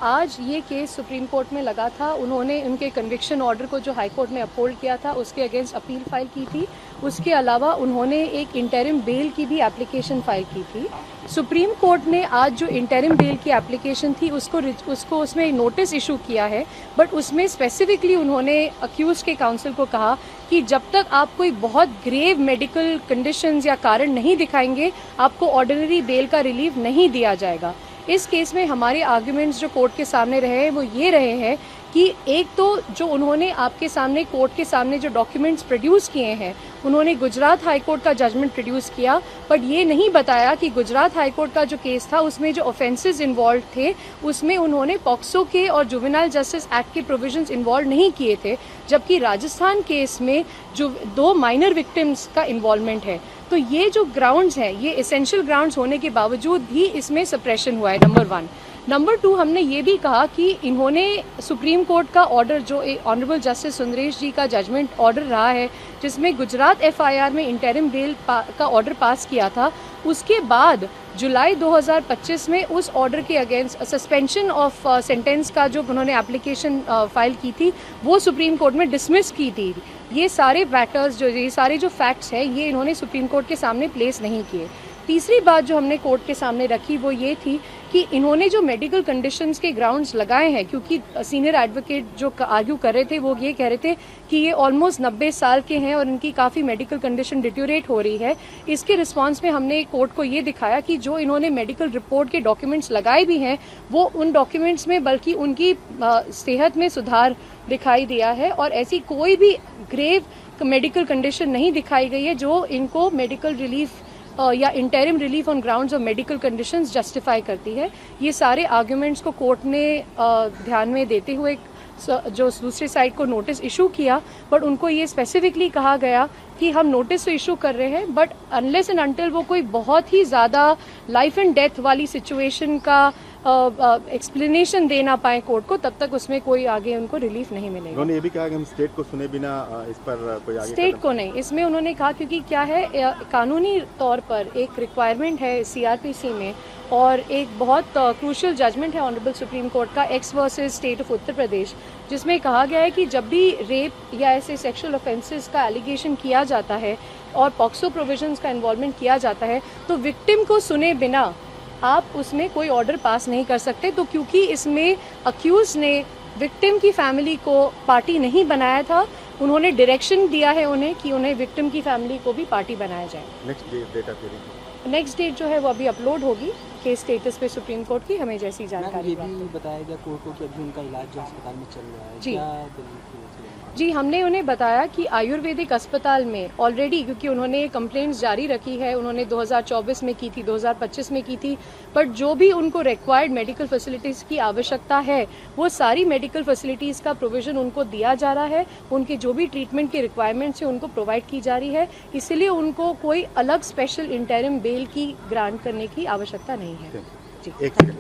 आज ये case supreme court में लगा था। उन्होंने उनके कन्विक्शन ऑर्डर को जो हाई कोर्ट ने अपहोल्ड किया था उसके अगेंस्ट अपील फाइल की थी। उसके अलावा उन्होंने एक इंटरिम बेल की भी एप्लीकेशन फाइल की थी। सुप्रीम कोर्ट ने आज जो इंटरिम बेल की एप्लीकेशन थी उसको उसमें नोटिस इशू किया है, बट उसमें स्पेसिफिकली उन्होंने अक्यूज के काउंसिल को कहा कि जब तक आप कोई बहुत ग्रेव मेडिकल कंडीशंस या कारण नहीं दिखाएंगे आपको ऑर्डिनरी बेल का रिलीफ नहीं दिया जाएगा। इस केस में हमारे आर्ग्यूमेंट्स जो कोर्ट के सामने रहे हैं वो ये रहे हैं कि एक तो जो उन्होंने आपके सामने कोर्ट के सामने जो डॉक्यूमेंट्स प्रोड्यूस किए हैं, उन्होंने गुजरात हाई कोर्ट का जजमेंट प्रोड्यूस किया, बट ये नहीं बताया कि गुजरात हाई कोर्ट का जो केस था उसमें जो ऑफेंसेस इन्वॉल्व थे उसमें उन्होंने पॉक्सो के और जुवेनाइल जस्टिस एक्ट के प्रोविजंस इन्वॉल्व नहीं किए थे, जबकि राजस्थान केस में जो 2 माइनर विक्टिम्स का इन्वॉल्वमेंट है। तो ये जो ग्राउंड्स हैं ये एसेंशियल ग्राउंड्स होने के बावजूद भी इसमें सप्रेशन हुआ है, नंबर 1। नंबर 2, हमने ये भी कहा कि इन्होंने सुप्रीम कोर्ट का ऑर्डर जो ऑनरेबल जस्टिस सुंदरेश जी का जजमेंट ऑर्डर रहा है जिसमें गुजरात एफआईआर में इंटरिम बेल का ऑर्डर पास किया था, उसके बाद जुलाई 2025 में उस ऑर्डर के अगेंस्ट सस्पेंशन ऑफ सेंटेंस का जो उन्होंने एप्लीकेशन फाइल की थी वो सुप्रीम कोर्ट में डिसमिस की थी। ये सारे मैटर्स ये सारे जो फैक्ट्स हैं ये इन्होंने सुप्रीम कोर्ट के सामने प्लेस नहीं किए। तीसरी बात जो हमने कोर्ट के सामने रखी वो ये थी कि इन्होंने जो मेडिकल कंडीशंस के ग्राउंड्स लगाए हैं, क्योंकि सीनियर एडवोकेट जो आर्ग्यू कर रहे थे वो ये कह रहे थे कि ये ऑलमोस्ट 90 साल के हैं और इनकी काफ़ी मेडिकल कंडीशन डिट्यूरेट हो रही है। इसके रिस्पांस में हमने कोर्ट को ये दिखाया कि जो इन्होंने मेडिकल रिपोर्ट के डॉक्यूमेंट्स लगाए भी हैं वो उन डॉक्यूमेंट्स में बल्कि उनकी सेहत में सुधार दिखाई दिया है और ऐसी कोई भी ग्रेव मेडिकल कंडीशन नहीं दिखाई गई है जो इनको मेडिकल रिलीफ या interim relief on grounds of medical conditions justify करती है। ये सारे आर्ग्यूमेंट्स को कोर्ट ने ध्यान में देते हुए जो दूसरी साइड को नोटिस इशू किया, बट उनको ये स्पेसिफिकली कहा गया कि हम नोटिस तो इशू कर रहे हैं बट अनलेस एंड अनटिल वो कोई बहुत ही ज़्यादा लाइफ एंड डेथ वाली सिचुएशन का एक्सप्लेनेशन दे ना पाए कोर्ट को, तब तक उसमें कोई आगे उनको रिलीफ नहीं मिलेगा। उन्होंने ये भी कहा कि हम स्टेट को सुने बिना इस पर कोई आगे स्टेट को नहीं, इसमें उन्होंने कहा क्योंकि क्या है कानूनी तौर पर एक रिक्वायरमेंट है सीआरपीसी में और एक बहुत क्रूशियल जजमेंट है ऑनरेबल सुप्रीम कोर्ट का x versus state of Uttar Pradesh, जिसमें कहा गया है कि जब भी रेप या ऐसे सेक्सुअल ऑफेंसेस का एलिगेशन किया जाता है और पॉक्सो प्रोविजंस का इन्वॉल्वमेंट किया जाता है तो विक्टिम को सुने बिना आप उसमें कोई ऑर्डर पास नहीं कर सकते। तो क्योंकि इसमें अक्यूज ने विक्टिम की फैमिली को पार्टी नहीं बनाया था, उन्होंने डायरेक्शन दिया है उन्हें कि उन्हें विक्टिम की फैमिली को भी पार्टी बनाया जाए। नेक्स्ट डेट जो है वो अभी अपलोड होगी केस स्टेटस पे सुप्रीम कोर्ट की, हमें जैसी जानकारी ये भी बताया गया कोर्ट को कि अभी उनका इलाज जो अस्पताल में चल रहा है। जी, हमने उन्हें बताया कि आयुर्वेदिक अस्पताल में ऑलरेडी, क्योंकि उन्होंने कंप्लेंट्स जारी रखी है, उन्होंने 2024 में की थी, 2025 में की थी, बट जो भी उनको रिक्वायर्ड मेडिकल फैसिलिटीज़ की आवश्यकता है वो सारी मेडिकल फैसिलिटीज़ का प्रोविज़न उनको दिया जा रहा है। उनके जो भी ट्रीटमेंट की रिक्वायरमेंट्स है उनको प्रोवाइड की जा रही है, इसलिए उनको कोई अलग स्पेशल इंटरिम बेल की ग्रांट करने की आवश्यकता नहीं है। जी, एक सेकंड।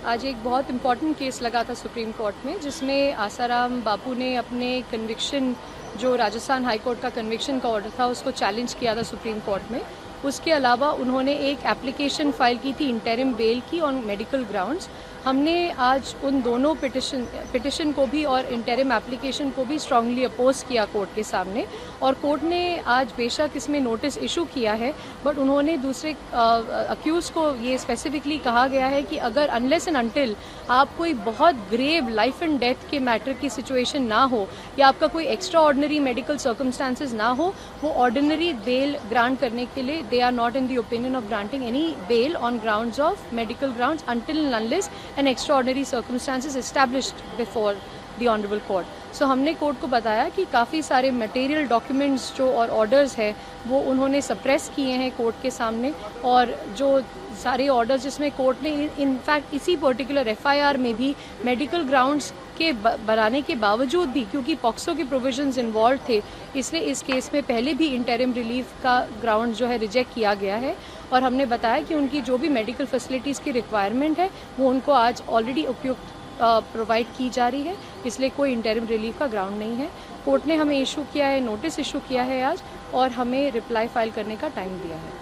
आज एक बहुत इम्पॉर्टेंट केस लगा था सुप्रीम कोर्ट में, जिसमें आसाराम बापू ने अपने कन्विक्शन जो राजस्थान हाई कोर्ट का कन्विक्शन का ऑर्डर था उसको चैलेंज किया था सुप्रीम कोर्ट में। उसके अलावा उन्होंने एक एप्लीकेशन फाइल की थी इंटरिम बेल की ऑन मेडिकल ग्राउंड्स। हमने आज उन दोनों पिटिशन को भी और इंटरिम एप्लीकेशन को भी स्ट्रांगली अपोज किया कोर्ट के सामने, और कोर्ट ने आज बेशक इसमें नोटिस इशू किया है, बट उन्होंने दूसरे अक्यूज को ये स्पेसिफिकली कहा गया है कि अगर अनलेस एंड अनटिल आप कोई बहुत ग्रेव लाइफ एंड डेथ के मैटर की सिचुएशन ना हो या आपका कोई एक्स्ट्रा ऑर्डिनरी मेडिकल सर्कमस्टांसेस ना हो, वो ऑर्डिनरी बेल ग्रांट करने के लिए they are not in the opinion of granting any bail on grounds of medical grounds until and unless an extraordinary circumstances established before the honorable court. So हमने court को बताया कि काफ़ी सारे material documents जो और ऑर्डर्स है वो उन्होंने सप्रेस किए हैं कोर्ट के सामने, और जो सारे ऑर्डर्स जिसमें कोर्ट ने इनफैक्ट इसी पर्टिकुलर एफआईआर में भी मेडिकल ग्राउंड्स के बनाने के बावजूद भी, क्योंकि पॉक्सो के प्रोविजंस इन्वॉल्व थे, इसलिए इस केस में पहले भी इंटरिम रिलीफ का ग्राउंड जो है रिजेक्ट किया गया है। और हमने बताया कि उनकी जो भी मेडिकल फैसिलिटीज़ की रिक्वायरमेंट है वो उनको आज ऑलरेडी उपयुक्त प्रोवाइड की जा रही है, इसलिए कोई इंटरिम रिलीफ का ग्राउंड नहीं है। कोर्ट ने हमें इशू किया है, नोटिस इशू किया है आज, और हमें रिप्लाई फाइल करने का टाइम दिया है।